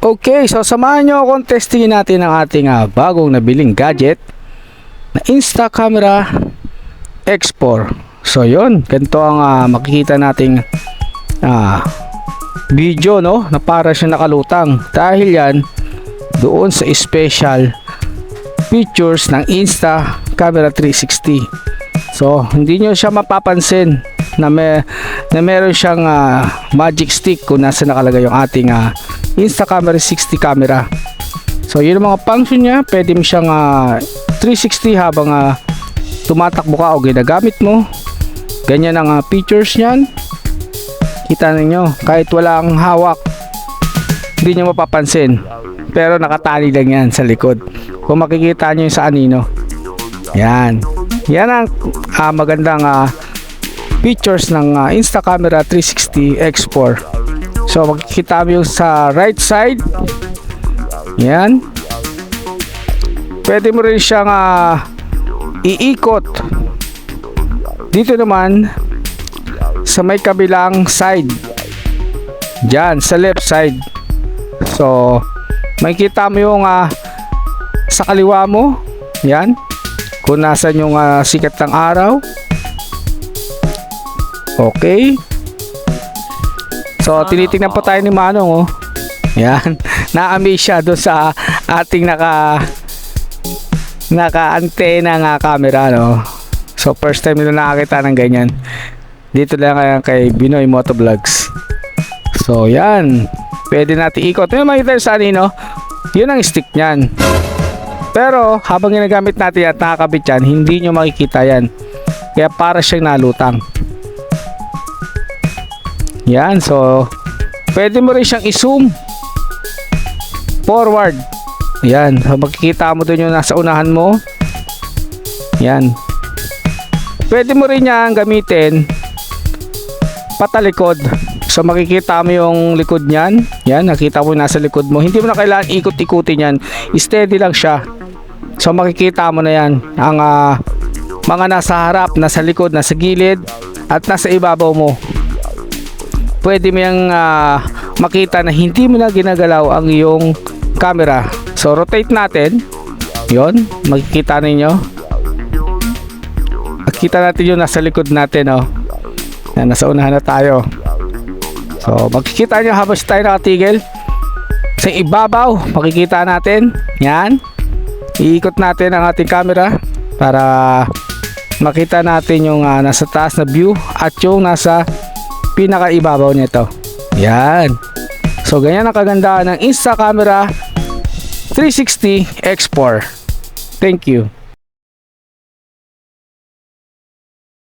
Okay, so samahan nyo akong testingin natin ang ating bagong nabiling gadget na Instacamera X4. So yun, ganito ang makikita nating video, no, na para siya nakalutang dahil yan doon sa special features ng Instacamera 360. So hindi nyo siya mapapansin na meron siyang magic stick kung nasa nakalagay yung ating Instacamera 60 camera. So yun ang mga function niya. Pwede mo siyang 360 habang tumatakbo ka o ginagamit mo. Ganyan ang features niyan. Kita ninyo, kahit walang hawak hindi nyo mapapansin, pero nakatali lang yan sa likod. Kung makikita nyo yung sa anino, yan ang magandang features ng Instacamera 360 X4. So makikita mo yung sa right side, yan. Pwede mo rin siyang iikot dito naman sa may kabilang side, dyan sa left side. So makikita mo yung sa kaliwa mo, yan, kung nasan yung sikat ng araw. Okay, so tinitingnan pa tayo ni Manong, yan, na-amaze siya doon sa ating naka-antena nga camera, no? So first time nila nakakita ng ganyan. Dito lang kay Binoy Motovlogs. So yan, pwede natin ikot. Yung makita sa anino, yun ang stick nyan. Pero habang ginagamit natin at nakakabit yan, hindi nyo makikita yan. Kaya para siyang nalutang. Yan, so pwede mo rin siyang i-zoom forward. Yan, so makikita mo dun yung nasa unahan mo. Yan. Pwede mo rin yan gamitin patalikod. So makikita mo yung likod niyan. Yan, nakita mo nasa likod mo. Hindi mo na kailangan ikot-ikutin yan. Steady lang siya. So makikita mo na yan ang mga nasa harap, nasa likod, nasa gilid at nasa ibabaw mo. Pwede mo yung makita na hindi mo na ginagalaw ang iyong camera. So rotate natin. Yon, makikita ninyo. Makikita natin yung nasa likod natin, na nasa unahan na tayo. So makikita nyo habang tayo nakatigil sa ibabaw, makikita natin yan. Iikot natin ang ating camera para makita natin yung nasa taas na view at yung nasa pinakaibabaw nito. Yan. So ganyan ang kagandahan ng Instacamera 360 X4. Thank you.